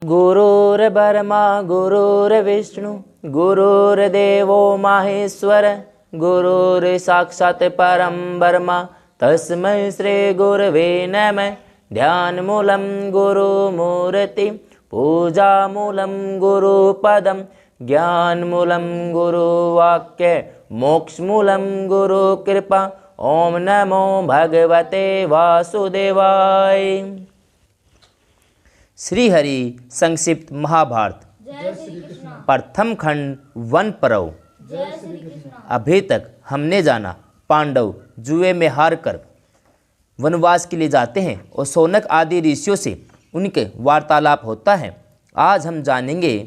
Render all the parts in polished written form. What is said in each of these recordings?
गुरुर्ब्रह्मा गुरुर्विष्णु गुरुर्देवो माहेश्वर गुरुर्साक्षात् परं ब्रह्म तस्मै श्री गुरवे नमः। ध्यानमूलं गुरुमूर्ति पूजामूलं गुरुपदं ज्ञानमूलं गुरुवाक्य मोक्षमूलं गुरुकृपा। ओम नमो भगवते वासुदेवाय। श्री हरि संक्षिप्त महाभारत प्रथम खंड वन पर्व। अभी तक हमने जाना पांडव जुए में हार कर वनवास के लिए जाते हैं और शौनक आदि ऋषियों से उनके वार्तालाप होता है। आज हम जानेंगे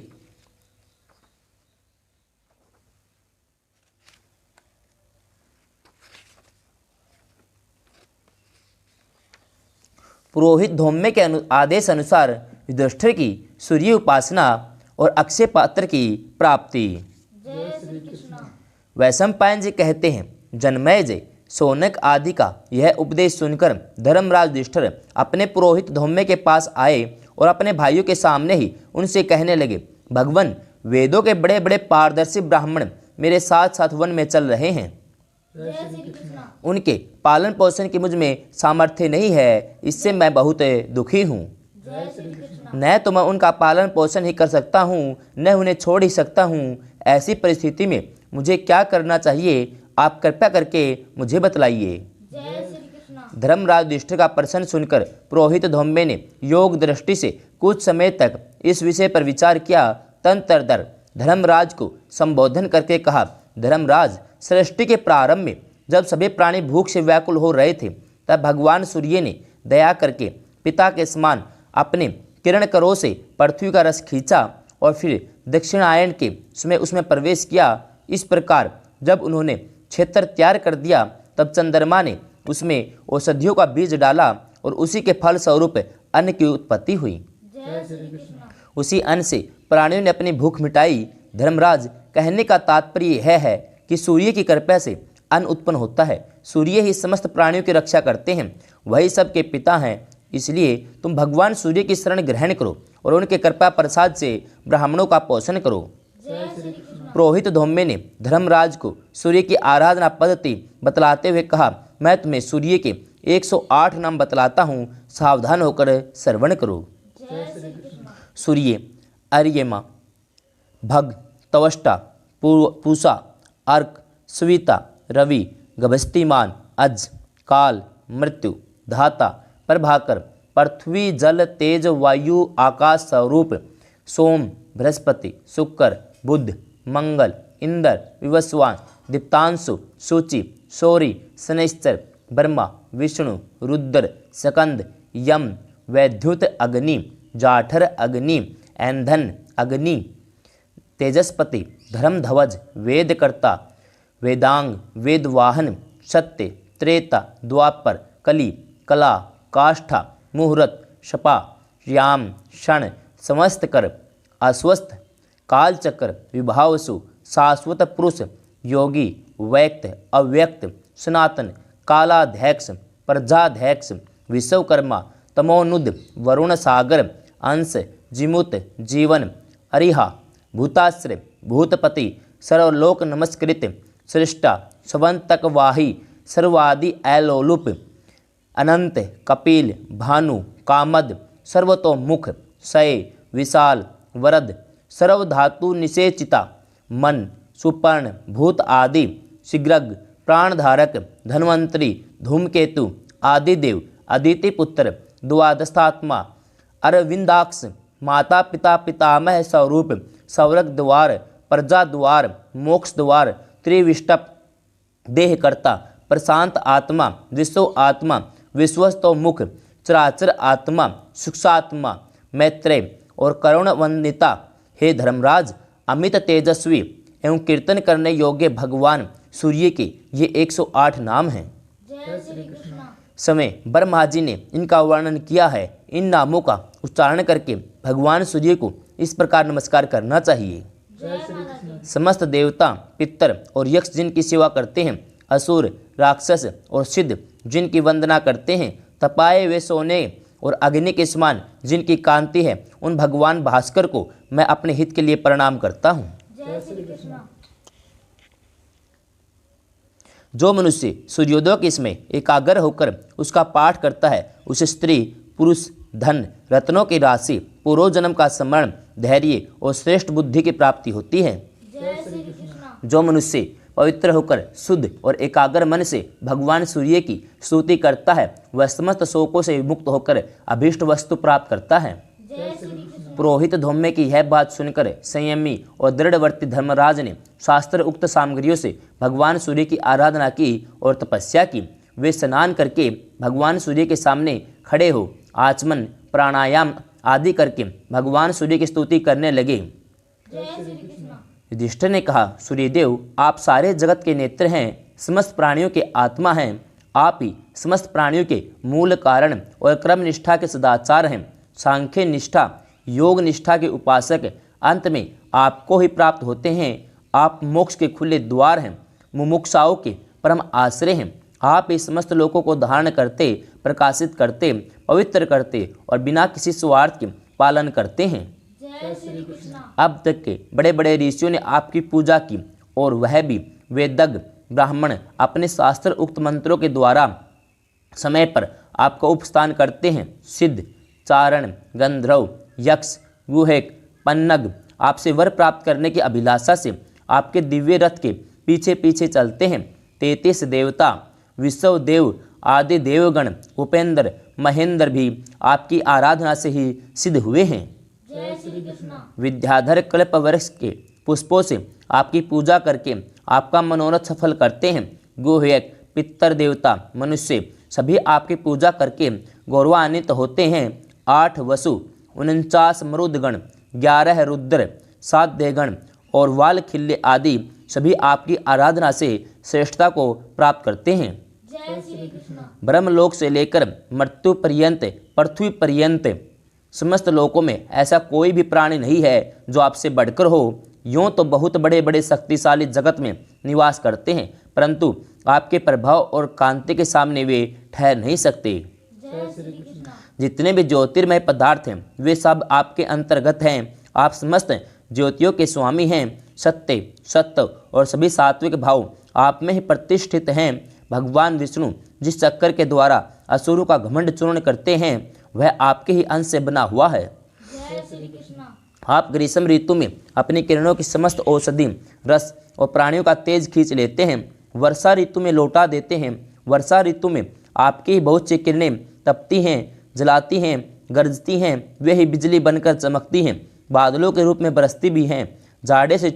पुरोहित धौम्य के आदेश अनुसार युधिष्ठिर की सूर्य उपासना और अक्षय पात्र की प्राप्ति। वैशंपायन जी कहते हैं, जनमेजय शौनक आदि का यह उपदेश सुनकर धर्मराज युधिष्ठिर अपने पुरोहित धौम्य के पास आए और अपने भाइयों के सामने ही उनसे कहने लगे, भगवान वेदों के बड़े बड़े पारदर्शी ब्राह्मण मेरे साथ साथ वन में चल रहे हैं। उनके पालन पोषण की मुझ में सामर्थ्य नहीं है, इससे मैं बहुत दुखी हूँ। न तो मैं उनका पालन पोषण ही कर सकता हूँ, न उन्हें छोड़ ही सकता हूँ। ऐसी परिस्थिति में मुझे क्या करना चाहिए, आप कृपया करके मुझे बतलाइए। धर्मराज युधिष्ठिर का प्रश्न सुनकर पुरोहित धौम्य ने योग दृष्टि से कुछ समय तक इस विषय पर विचार किया। तदनंतर धर्मराज को संबोधन करके कहा, धर्मराज, सृष्टि के प्रारंभ में जब सभी प्राणी भूख से व्याकुल हो रहे थे, तब भगवान सूर्य ने दया करके पिता के समान अपने किरण करों से पृथ्वी का रस खींचा और फिर दक्षिणायन के समय उसमें प्रवेश किया। इस प्रकार जब उन्होंने क्षेत्र तैयार कर दिया, तब चंद्रमा ने उसमें औषधियों का बीज डाला और उसी के फल स्वरूप अन्न की उत्पत्ति हुई। उसी अन्न से प्राणियों ने अपनी भूख मिटाई। धर्मराज, कहने का तात्पर्य यह है कि सूर्य की कृपा से अन्न उत्पन्न होता है। सूर्य ही समस्त प्राणियों की रक्षा करते हैं, वही सबके पिता हैं। इसलिए तुम भगवान सूर्य की शरण ग्रहण करो और उनके कृपा प्रसाद से ब्राह्मणों का पोषण करो। पुरोहित धौम्य ने धर्मराज को सूर्य की आराधना पद्धति बतलाते हुए कहा, मैं तुम्हें सूर्य के 108 नाम बतलाता हूँ, सावधान होकर श्रवण करो। सूर्य, अर्यमा, भग, त्वष्टा, पूषा, अर्क, स्विता, रवि, गभस्तिमान, अज, काल, मृत्यु, धाता, प्रभाकर, पृथ्वी, जल, तेज, वायु, आकाश स्वरूप, सोम, बृहस्पति, शुक्र, बुध, मंगल, इंद्र, विवस्वान, दीप्तांशु, सूचि, शौरी, शनैश्चर, ब्रह्मा, विष्णु, रुद्र, स्कंद, यम, वैद्युत अग्नि, जाठर अग्नि, ऐंधन अग्नि, तेजस्पति, धर्मध्वज, वेदकर्ता, वेदांग, वेदवाहन, सत्य, त्रेता, द्वापर, कली, कला, काष्ठा, मुहूर्त, शपा, याम, क्षण, समस्त कर, अस्वस्थ, कालचक्र, विभावसु, शाश्वत पुरुष, योगी, व्यक्त, अव्यक्त, सनातन, कालाध्यक्ष, प्रजाध्यक्ष, विश्वकर्मा, तमोनुद, वरुण सागर, अंश, जिमुत, जीवन, अरिहा, भूताश्रय, भूतपति, सर्वलोक नमस्कृत, सृष्टा, स्वंतकवाही, सर्वादि ऐलोलुप, अनंत, कपिल, भानु, कामद, सर्वतोमुख, सय, विशाल, वरद, सर्वधातु निषेचिता, मन, सुपर्ण, भूत आदि, शीघ्रग, प्राणधारक, धन्वंतरी, धूमकेतु, आदिदेव, अदिति पुत्र, द्वादशात्मा, अरविंदाक्ष, माता पिता पितामह स्वरूप, सौरग द्वार, प्रजा द्वार, मोक्ष द्वार, त्रिविष्टप, देहकर्ता, प्रशांत आत्मा, विश्व आत्मा, विश्वस्तोमुख, चराचर आत्मा, सूक्ष्मात्मा, मैत्रेय और करुणवंदिता। हे धर्मराज, अमित तेजस्वी एवं कीर्तन करने योग्य भगवान सूर्य के ये 108 नाम हैं। समय ब्रह्मा जी ने इनका वर्णन किया है। इन नामों का उच्चारण करके भगवान सूर्य को इस प्रकार नमस्कार करना चाहिए। समस्त देवता, पितर और यक्ष जिनकी सेवा करते हैं, असुर, राक्षस और सिद्ध जिनकी वंदना करते हैं, तपाए हुए सोने और अग्नि के समान जिनकी कांति है, उन भगवान भास्कर को मैं अपने हित के लिए प्रणाम करता हूँ। जय श्री कृष्ण। जो मनुष्य सूर्योदय के समय एकाग्र होकर उसका पाठ करता है, उसे स्त्री, पुरुष, धन, रत्नों की राशि, पूर्व जन्म का स्मरण, धैर्य और श्रेष्ठ बुद्धि की प्राप्ति होती है। जय श्री कृष्ण। जो मनुष्य पवित्र होकर शुद्ध और एकाग्र मन से भगवान सूर्य की स्तुति करता है, वह समस्त शोकों से मुक्त होकर अभीष्ट वस्तु प्राप्त करता है। जय श्री कृष्ण। पुरोहित धौम्य की यह बात सुनकर संयमी और दृढ़वर्ती धर्मराज ने शास्त्र उक्त सामग्रियों से भगवान सूर्य की आराधना की और तपस्या की। वे स्नान करके भगवान सूर्य के सामने खड़े हो आचमन, प्राणायाम आदि करके भगवान सूर्य की स्तुति करने लगे। जय श्री कृष्ण। युधिष्ठिर ने कहा, सूर्यदेव, आप सारे जगत के नेत्र हैं, समस्त प्राणियों के आत्मा हैं। आप ही समस्त प्राणियों के मूल कारण और क्रम निष्ठा के सदाचार हैं। सांख्य निष्ठा, योग निष्ठा के उपासक अंत में आपको ही प्राप्त होते हैं। आप मोक्ष के खुले द्वार हैं, मुमुक्षाओं के परम आश्रय हैं। आप इस समस्त लोकों को धारण करते, प्रकाशित करते, पवित्र करते और बिना किसी स्वार्थ के पालन करते हैं। जय श्री कृष्ण। अब तक के बड़े बड़े ऋषियों ने आपकी पूजा की और वह भी वेदज्ञ ब्राह्मण अपने शास्त्र उक्त मंत्रों के द्वारा समय पर आपका उपस्थान करते हैं। सिद्ध, चारण, गंधर्व, यक्ष, गुहेक, पन्नग आपसे वर प्राप्त करने की अभिलाषा से आपके दिव्य रथ के पीछे पीछे चलते हैं। 33 देवता, विश्व देव आदि देवगण, उपेंद्र, महेंद्र भी आपकी आराधना से ही सिद्ध हुए हैं। जय श्री कृष्ण। विद्याधर कल्प वृक्ष के पुष्पों से आपकी पूजा करके आपका मनोरथ सफल करते हैं। गुह्यक, पितर देवता, मनुष्य सभी आपकी पूजा करके गौरवान्वित होते हैं। 8 वसु, 49 मरुदगण, 11 रुद्र, 7 देवगण और वालखिल्य आदि सभी आपकी आराधना से श्रेष्ठता को प्राप्त करते हैं। जय श्री कृष्ण। ब्रह्मलोक से लेकर मृत्यु पर्यंत, पृथ्वी पर्यंत समस्त लोकों में ऐसा कोई भी प्राणी नहीं है जो आपसे बढ़कर हो। यूँ तो बहुत बड़े बड़े शक्तिशाली जगत में निवास करते हैं, परंतु आपके प्रभाव और कांति के सामने वे ठहर नहीं सकते। जय श्री कृष्ण। जितने भी ज्योतिर्मय पदार्थ हैं वे सब आपके अंतर्गत हैं। आप समस्त ज्योतियों के स्वामी हैं। सत्य, सत्य और सभी सात्विक भाव आप में ही प्रतिष्ठित हैं। भगवान विष्णु जिस चक्कर के द्वारा असुरों का घमंड चूर्ण करते हैं, वह आपके ही अंश से बना हुआ है। जय श्री कृष्ण। आप ग्रीष्म ऋतु में अपनी किरणों की समस्त औषधि, रस और प्राणियों का तेज खींच लेते हैं। वर्षा ऋतु में लौटा देते हैं। वर्षा ऋतु में आपकी ही बहुत सी किरणें तपती हैं, जलाती हैं, गरजती हैं। वे ही बिजली बनकर चमकती हैं, बादलों के रूप में बरसती भी हैं। जाड़े से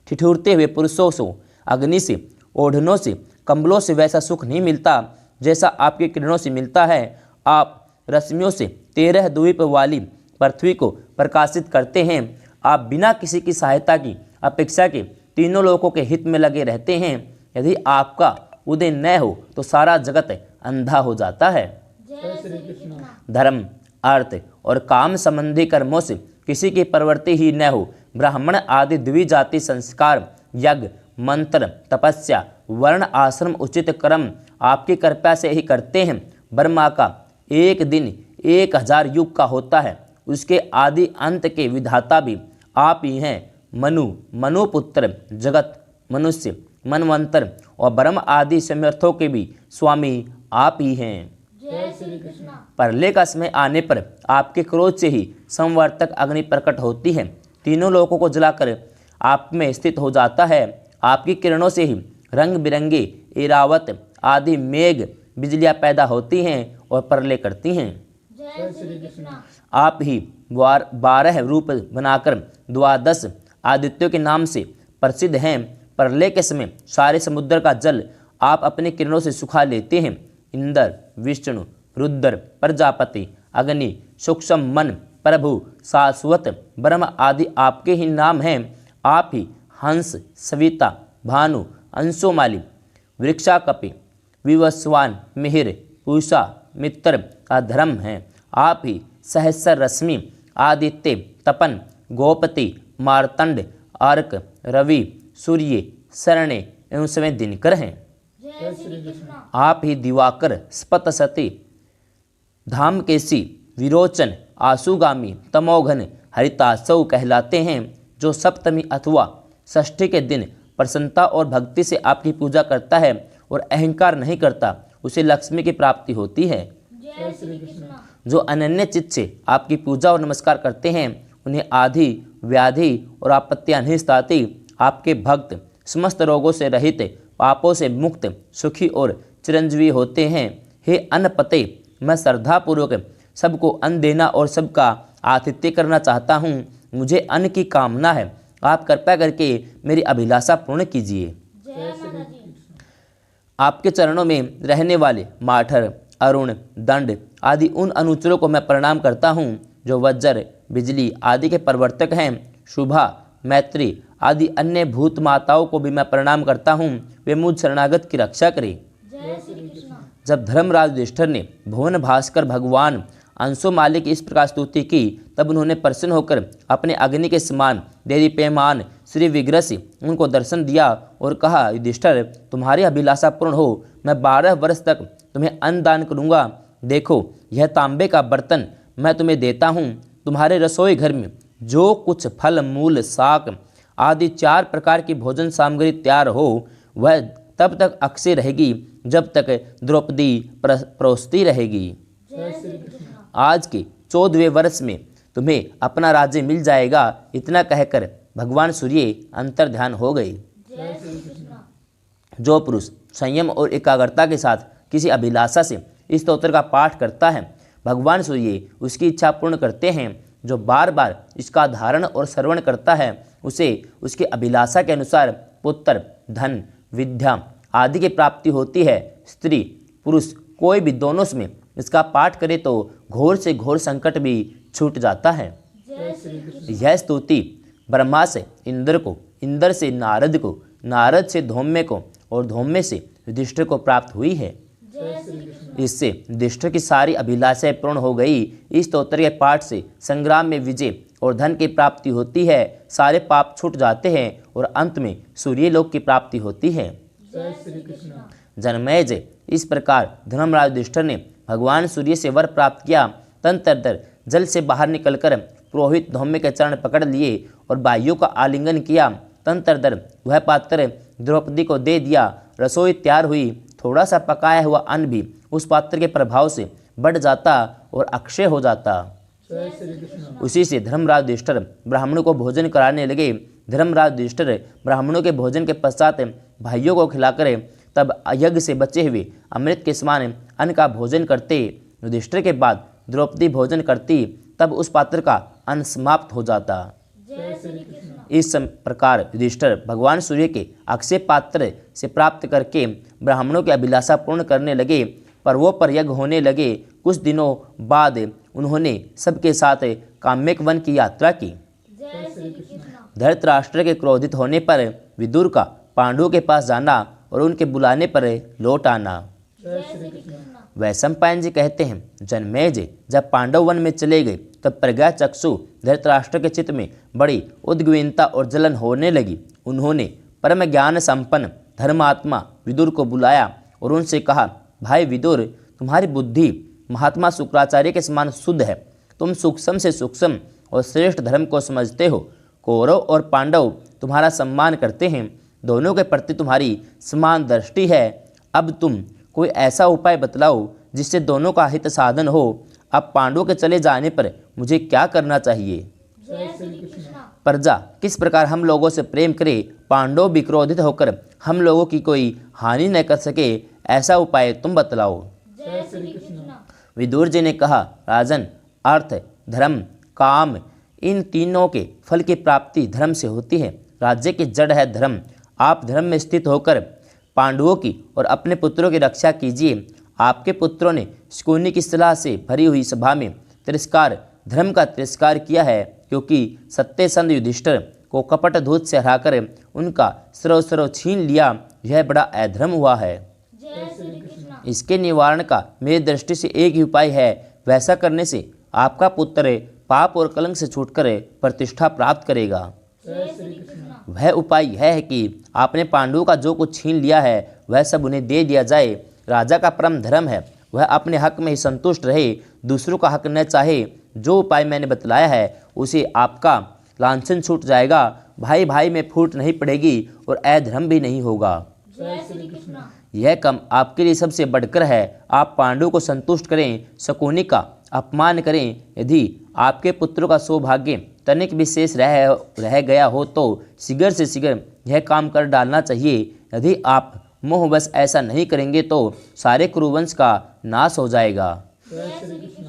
ठिठुरते हुए पुरुषों से, अग्नि से, ओढ़नों से, कंबलों से वैसा सुख नहीं मिलता जैसा आपकी किरणों से मिलता है। आप रश्मियों से 13 द्वीप वाली पृथ्वी को प्रकाशित करते हैं। आप बिना किसी की सहायता की अपेक्षा के तीनों लोकों के हित में लगे रहते हैं। यदि आपका उदय न हो तो सारा जगत अंधा हो जाता है। जय श्री कृष्ण। धर्म, अर्थ और काम संबंधी कर्मों से किसी की प्रवृत्ति ही न हो। ब्राह्मण आदि द्विजाति संस्कार, यज्ञ, मंत्र, तपस्या, वर्ण, आश्रम, उचित कर्म आपकी कृपा से ही करते हैं। ब्रह्मा का एक दिन 1000 युग का होता है। उसके आदि अंत के विधाता भी आप ही हैं। मनु, मनुपुत्र, जगत, मनुष्य, मनवंतर और ब्रह्म आदि समर्थों के भी स्वामी आप ही हैं। जय श्री कृष्ण। प्रलय का समय आने पर आपके क्रोध से ही संवर्तक अग्नि प्रकट होती है, तीनों लोकों को जलाकर आप में स्थित हो जाता है। आपकी किरणों से ही रंग बिरंगे ऐरावत आदि मेघ बिजलियां पैदा होती हैं और प्रलय करती हैं। जय श्री कृष्ण। आप ही 12 रूप बनाकर 12 आदित्यों के नाम से प्रसिद्ध हैं। प्रलय के समय सारे समुद्र का जल आप अपनी किरणों से सुखा लेते हैं। इंद्र, विष्णु, रुद्र, प्रजापति, अग्नि, सूक्ष्म मन, प्रभु, शाश्वत, ब्रह्म आदि आपके ही नाम हैं। आप ही हंस, सविता, भानु, अंशुमाली, वृक्षाकपि, विवस्वान, मिहिर, पूषा, मित्र का धर्म हैं। आप ही सहस्र रश्मि, आदित्य, तपन, गोपति, मार्तंड, अर्क, रवि, सूर्य, शरणे एवं समय दिनकर हैं। जय श्री कृष्ण। आप ही दिवाकर, स्पत, सती, धामकेशी, विरोचन, आशुगामी, तमोघन, हरितासव कहलाते हैं। जो सप्तमी अथवा षष्ठी के दिन प्रसन्नता और भक्ति से आपकी पूजा करता है और अहंकार नहीं करता, उसे लक्ष्मी की प्राप्ति होती है। जय श्री कृष्ण। जो अनन्य चित्त से आपकी पूजा और नमस्कार करते हैं, उन्हें आदि, व्याधि और आपत्तियां नहीं सताती। आपके भक्त समस्त रोगों से रहित, पापों से मुक्त, सुखी और चिरंजीवी होते हैं। हे अन्नपते, मैं श्रद्धापूर्वक सबको अन्न देना और सबका आतिथ्य करना चाहता हूँ। मुझे अन्न की कामना है, आप कृपया करके मेरी अभिलाषा पूर्ण कीजिए। जय श्री कृष्ण। आपके चरणों में रहने वाले माठर, अरुण, दंड आदि उन अनुचरों को मैं प्रणाम करता हूँ जो वज्र, बिजली आदि के प्रवर्तक हैं। शुभा, मैत्री आदि अन्य भूत माताओं को भी मैं प्रणाम करता हूँ, वे मुझ शरणागत की रक्षा करें। जय श्री कृष्ण। जब धर्मराज युधिष्ठिर ने भुवन भास्कर भगवान अंशुमाली की इस प्रकार स्तुति की, तब उन्होंने प्रसन्न होकर अपने अग्नि के समान देदीप्यमान श्री विग्रह से उनको दर्शन दिया और कहा, युधिष्ठिर, तुम्हारी अभिलाषा पूर्ण हो, मैं 12 वर्ष तक तुम्हें अन्न दान करूँगा। देखो, यह तांबे का बर्तन मैं तुम्हें देता हूँ। तुम्हारे रसोई घर में जो कुछ फल मूल, शाक आदि 4 प्रकार की भोजन सामग्री तैयार हो, वह तब तक अक्षय रहेगी जब तक द्रौपदी परोसती रहेगी। जय श्री कृष्ण। आज के 14वें वर्ष में तुम्हें अपना राज्य मिल जाएगा। इतना कहकर भगवान सूर्य अंतर्ध्यान हो गए। जय श्री कृष्ण। जो पुरुष संयम और एकाग्रता के साथ किसी अभिलाषा से इस स्तोत्र का पाठ करता है, भगवान सूर्य उसकी इच्छा पूर्ण करते हैं। जो बार बार इसका धारण और श्रवण करता है, उसे उसकी अभिलाषा के अनुसार पुत्र, धन, विद्या आदि की प्राप्ति होती है। स्त्री पुरुष कोई भी दोनों में इसका पाठ करे तो घोर से घोर संकट भी छूट जाता है। जय श्री कृष्ण। यह स्तुति ब्रह्मा से इंद्र को, इंद्र से नारद को, नारद से धौम्य को और धौम्य से युधिष्ठिर को प्राप्त हुई है। जय श्री कृष्ण। इससे युधिष्ठिर की सारी अभिलाषाएं पूर्ण हो गई। इस स्तोत्र के पाठ से संग्राम में विजय और धन की प्राप्ति होती है, सारे पाप छूट जाते हैं और अंत में सूर्यलोक की प्राप्ति होती है। जय श्री कृष्ण। जनमेजय, इस प्रकार धर्मराज युधिष्ठिर ने भगवान सूर्य से वर प्राप्त किया। तंत्र जल से बाहर निकलकर पुरोहित धौम्य के चरण पकड़ लिए और भाइयों का आलिंगन किया। तंत्र वह पात्र द्रौपदी को दे दिया। रसोई तैयार हुई। थोड़ा सा पकाया हुआ अन्न भी उस पात्र के प्रभाव से बढ़ जाता और अक्षय हो जाता। जय श्री कृष्ण। उसी से धर्मराज युधिष्ठिर ब्राह्मणों को भोजन कराने लगे। धर्मराज युधिष्ठिर ब्राह्मणों के भोजन के पश्चात भाइयों को खिलाकर तब यज्ञ से बचे हुए अमृत के समान अन्न का भोजन करते। युधिष्ठिर के बाद द्रौपदी भोजन करती, तब उस पात्र का अन्न समाप्त हो जाता। जय श्री कृष्ण। इस प्रकार युधिष्ठिर भगवान सूर्य के अक्षय पात्र से प्राप्त करके ब्राह्मणों की अभिलाषा पूर्ण करने लगे। पर्वों पर यज्ञ होने लगे। कुछ दिनों बाद उन्होंने सबके साथ काम्यक वन की यात्रा की। जय श्री कृष्ण। धृतराष्ट्र के क्रोधित होने पर विदुर का पांडवों के पास जाना और उनके बुलाने पर लौट आना। जय श्री कृष्ण। वैशंपायन जी कहते हैं, जनमेजय, जब पांडव वन में चले गए तब प्रज्ञा चक्षु धृतराष्ट्र के चित्त में बड़ी उद्विग्नता और जलन होने लगी। उन्होंने परम ज्ञान संपन्न धर्मात्मा विदुर को बुलाया और उनसे कहा, भाई विदुर, तुम्हारी बुद्धि महात्मा शुक्राचार्य के समान शुद्ध है। तुम सूक्ष्म से सूक्ष्म और श्रेष्ठ धर्म को समझते हो। कौरव और पांडव तुम्हारा सम्मान करते हैं, दोनों के प्रति तुम्हारी समान दृष्टि है। अब तुम कोई ऐसा उपाय बतलाओ जिससे दोनों का हित साधन हो। अब पांडवों के चले जाने पर मुझे क्या करना चाहिए? जय श्री कृष्ण। प्रजा किस प्रकार हम लोगों से प्रेम करे, पांडव भी क्रोधित होकर हम लोगों की कोई हानि न कर सके, ऐसा उपाय तुम बतलाओ। जय श्री कृष्ण। विदुर जी ने कहा, राजन, अर्थ, धर्म, काम, इन तीनों के फल की प्राप्ति धर्म से होती है। राज्य की जड़ है धर्म। आप धर्म में स्थित होकर पांडवों की और अपने पुत्रों की रक्षा कीजिए। आपके पुत्रों ने शकुनी की सलाह से भरी हुई सभा में तिरस्कार, धर्म का तिरस्कार किया है, क्योंकि सत्यसंध युधिष्ठिर को कपट धूत से हराकर उनका सर्व छीन लिया। यह बड़ा अधर्म हुआ है। जय श्री कृष्ण। इसके निवारण का मेरी दृष्टि से एक ही उपाय है। वैसा करने से आपका पुत्र पाप और कलंक से छूटकर प्रतिष्ठा प्राप्त करेगा। जय श्री कृष्ण। वह उपाय यह है कि आपने पांडवों का जो कुछ छीन लिया है वह सब उन्हें दे दिया जाए। राजा का परम धर्म है वह अपने हक में ही संतुष्ट रहे, दूसरों का हक न चाहे। जो उपाय मैंने बतलाया है उसे आपका लांछन छूट जाएगा, भाई भाई में फूट नहीं पड़ेगी और अधर्म भी नहीं होगा। जय श्री कृष्ण। यह काम आपके लिए सबसे बढ़कर है। आप पांडवों को संतुष्ट करें, शकुनी का अपमान करें। यदि आपके पुत्रों का सौभाग्य तनिक विशेष रह गया हो तो शीघ्र से शीघ्र यह काम कर डालना चाहिए। यदि आप मोहवश ऐसा नहीं करेंगे तो सारे कुरुवंश का नाश हो जाएगा। जय श्री कृष्ण।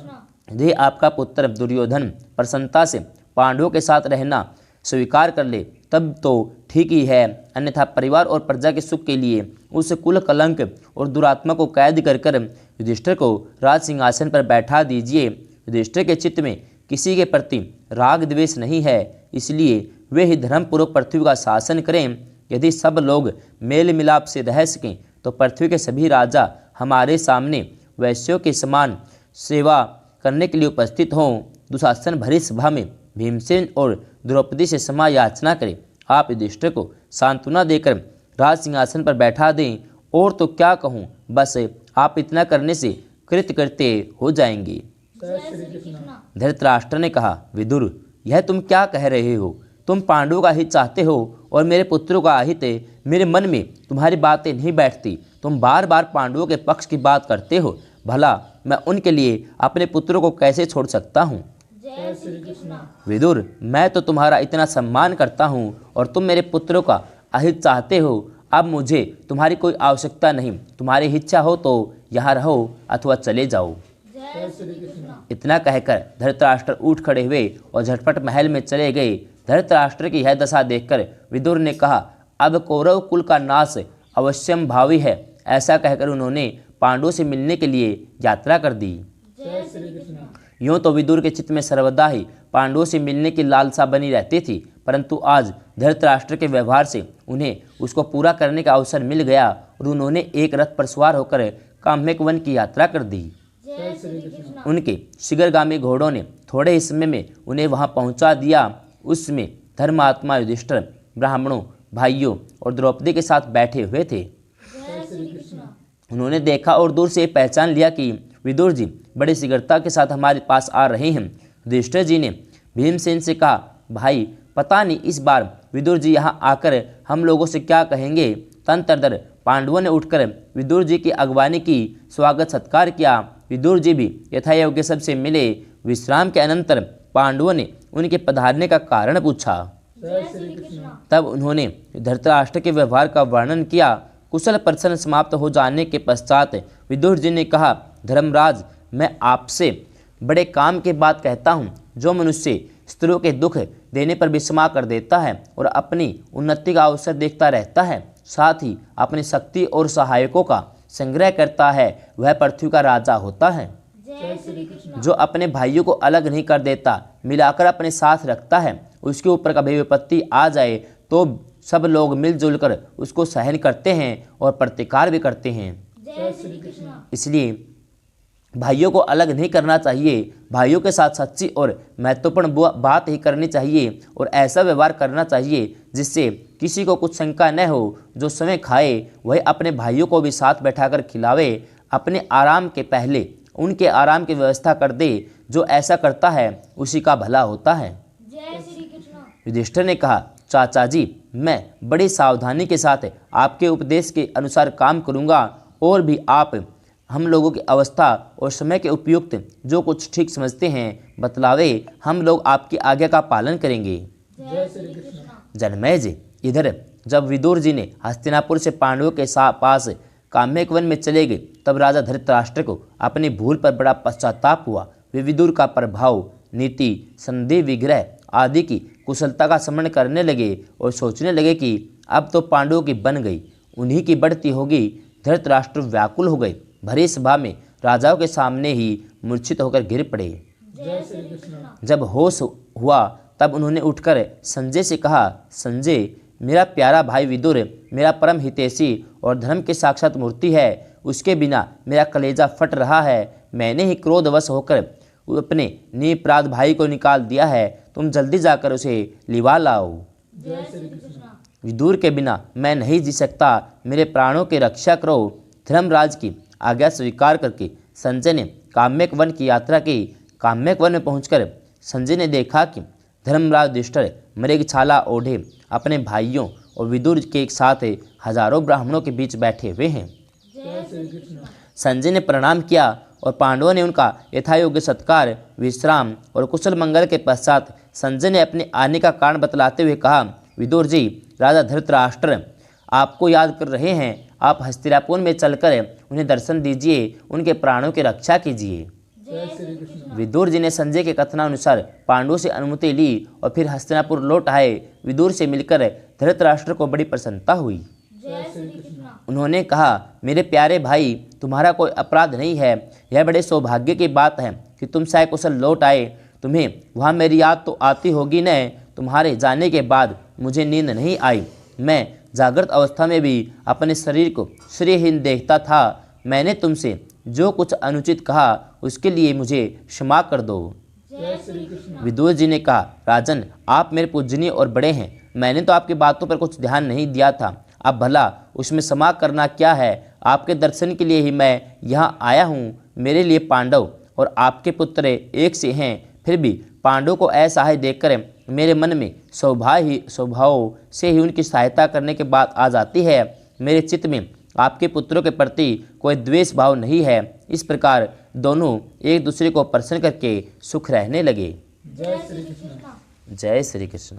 यदि आपका पुत्र दुर्योधन प्रसन्नता से पांडवों के साथ रहना स्वीकार कर ले तब तो ठीक ही है, अन्यथा परिवार और प्रजा के सुख के लिए उस कुल कलंक और दुरात्मा को कैद कर कर युधिष्ठिर को राज सिंहासन पर बैठा दीजिए। युधिष्ठिर के चित्त में किसी के प्रति राग द्वेष नहीं है, इसलिए वे ही धर्मपूर्वक पृथ्वी का शासन करें। यदि सब लोग मेल मिलाप से रह सकें तो पृथ्वी के सभी राजा हमारे सामने वैश्यों के समान सेवा करने के लिए उपस्थित हों। दुशासन भरी सभा में भीमसेन और द्रौपदी से क्षमा याचना करें। आप युधिष्ठिर को सांत्वना देकर राज सिंहासन पर बैठा दें। और तो क्या कहूँ, बस आप इतना करने से कृतकृत्य हो जाएंगे। जय श्री कृष्ण। धृतराष्ट्र ने कहा, विदुर यह तुम क्या कह रहे हो? तुम पांडवों का हित चाहते हो और मेरे पुत्रों का अहित। मेरे मन में तुम्हारी बातें नहीं बैठती। तुम बार बार पांडवों के पक्ष की बात करते हो। भला मैं उनके लिए अपने पुत्रों को कैसे छोड़ सकता हूँ? जय श्री कृष्ण। विदुर मैं तो तुम्हारा इतना सम्मान करता हूँ और तुम मेरे पुत्रों का अहित चाहते हो। अब मुझे तुम्हारी कोई आवश्यकता नहीं। तुम्हारी इच्छा हो तो यहाँ रहो अथवा चले जाओ। जय श्री कृष्ण। इतना कहकर धृतराष्ट्र उठ खड़े हुए और झटपट महल में चले गए। धृतराष्ट्र की यह दशा देखकर विदुर ने कहा, अब कौरव कुल का नाश अवश्यम भावी है। ऐसा कहकर उन्होंने पांडवों से मिलने के लिए यात्रा कर दी। जय श्री कृष्ण। यूँ तो विदुर के चित्त में सर्वदा ही पांडवों से मिलने की लालसा बनी रहती थी, परंतु आज धृतराष्ट्र के व्यवहार से उन्हें उसको पूरा करने का अवसर मिल गया और उन्होंने एक रथ पर सवार होकर काम्यक वन की यात्रा कर दी। जय श्री कृष्ण। उनके शीघ्रगामी घोड़ों ने थोड़े ही समय में उन्हें वहां पहुंचा दिया। उसमें धर्मात्मा युधिष्ठिर ब्राह्मणों, भाइयों और द्रौपदी के साथ बैठे हुए थे। जय श्री कृष्ण। उन्होंने देखा और दूर से पहचान लिया कि विदुर जी बड़ी शीघ्रता के साथ हमारे पास आ रहे हैं। युधिष्ठिर जी ने भीमसेन से कहा, भाई पता नहीं इस बार विदुर जी यहाँ आकर हम लोगों से क्या कहेंगे। तंत्रधर पांडवों ने उठकर विदुर जी की अगवानी की, स्वागत सत्कार किया। विदुर जी भी यथायोग्य सबसे मिले। विश्राम के अनंतर पांडवों ने उनके पधारने का कारण पूछा। जय श्री कृष्ण। तब उन्होंने धृतराष्ट्र के व्यवहार का वर्णन किया। कुशल प्रश्न समाप्त हो जाने के पश्चात विदुर जी ने कहा, धर्मराज मैं आपसे बड़े काम की बात कहता हूँ। जो मनुष्य स्त्रियों के दुख देने पर विस्मा कर देता है और अपनी उन्नति का अवसर देखता रहता है, साथ ही अपनी शक्ति और सहायकों का संग्रह करता है, वह पृथ्वी का राजा होता है। जय श्री कृष्ण। जो अपने भाइयों को अलग नहीं कर देता, मिलाकर अपने साथ रखता है, उसके ऊपर कभी विपत्ति आ जाए तो सब लोग मिलजुल कर उसको सहन करते हैं और प्रतिकार भी करते हैं। जय श्री कृष्ण। इसलिए भाइयों को अलग नहीं करना चाहिए। भाइयों के साथ सच्ची और महत्वपूर्ण बात ही करनी चाहिए और ऐसा व्यवहार करना चाहिए जिससे किसी को कुछ शंका न हो। जो समय खाए वह अपने भाइयों को भी साथ बैठाकर खिलावे। अपने आराम के पहले उनके आराम की व्यवस्था कर दे। जो ऐसा करता है उसी का भला होता है। जय श्री कृष्ण। युधिष्ठिर ने कहा, चाचा जी मैं बड़ी सावधानी के साथ आपके उपदेश के अनुसार काम करूंगा और भी आप हम लोगों की अवस्था और समय के उपयुक्त जो कुछ ठीक समझते हैं बतलावे। हम लोग आपकी आज्ञा का पालन करेंगे। जय श्री कृष्ण। जनमेजय इधर जब विदुर जी ने हस्तिनापुर से पांडवों के पास काम्यक वन में चले गए तब राजा धृतराष्ट्र को अपनी भूल पर बड़ा पश्चाताप हुआ। वे विदुर का प्रभाव, नीति, संधि विग्रह आदि की कुशलता का स्मरण करने लगे और सोचने लगे कि अब तो पांडवों की बन गई, उन्हीं की बढ़ती होगी। धृतराष्ट्र व्याकुल हो गए। भरी सभा में राजाओं के सामने ही मूर्छित होकर गिर पड़े। जय श्री कृष्ण। जब होश हुआ तब उन्होंने उठकर संजय से कहा, संजय मेरा प्यारा भाई विदुर मेरा परम हितैषी और धर्म की साक्षात मूर्ति है। उसके बिना मेरा कलेजा फट रहा है। मैंने ही क्रोधवश होकर अपने निपराध भाई को निकाल दिया है। तुम जल्दी जाकर उसे लिवा लाओ। जय श्री कृष्ण। विदुर के बिना मैं नहीं जी सकता। मेरे प्राणों की रक्षा करो। धर्मराज की आज्ञा स्वीकार करके संजय ने काम्यक वन की यात्रा की। काम्यक वन में पहुंचकर संजय ने देखा कि धर्मराज युधिष्ठिर मृगछाला ओढ़े अपने भाइयों और विदुर के एक साथ हजारों ब्राह्मणों के बीच बैठे हुए हैं। जय श्री कृष्ण। संजय ने प्रणाम किया और पांडवों ने उनका यथायोग्य सत्कार, विश्राम और कुशल मंगल के पश्चात संजय ने अपने आने का कारण बतलाते हुए कहा, विदुर जी, राजा धृतराष्ट्र आपको याद कर रहे हैं। आप हस्तिनापुर में चलकर उन्हें दर्शन दीजिए, उनके प्राणों की रक्षा कीजिए। जय श्री कृष्ण। विदुर जी ने संजय के कथनानुसार पांडवों से अनुमति ली और फिर हस्तिनापुर लौट आए। विदुर से मिलकर धृतराष्ट्र को बड़ी प्रसन्नता हुई। जय श्री कृष्ण। उन्होंने कहा, मेरे प्यारे भाई, तुम्हारा कोई अपराध नहीं है। यह बड़े सौभाग्य की बात है कि तुम सकुशल लौट आए। तुम्हें वहाँ मेरी याद तो आती होगी न। तुम्हारे जाने के बाद मुझे नींद नहीं आई। मैं जागृत अवस्था में भी अपने शरीर को श्रेयहीन देखता था। मैंने तुमसे जो कुछ अनुचित कहा उसके लिए मुझे क्षमा कर दो। जय श्री कृष्ण। विदुर जी ने कहा, राजन, आप मेरे पूजनीय और बड़े हैं। मैंने तो आपकी बातों पर कुछ ध्यान नहीं दिया था। अब भला उसमें क्षमा करना क्या है। आपके दर्शन के लिए ही मैं यहाँ आया हूँ। मेरे लिए पांडव और आपके पुत्र एक से हैं, फिर भी पांडव को असहाय देखकर मेरे मन में स्वभाव से ही उनकी सहायता करने की बात आ जाती है। मेरे चित्त में आपके पुत्रों के प्रति कोई द्वेष भाव नहीं है। इस प्रकार दोनों एक दूसरे को प्रसन्न करके सुख रहने लगे। जय श्री कृष्ण। जय श्री कृष्ण।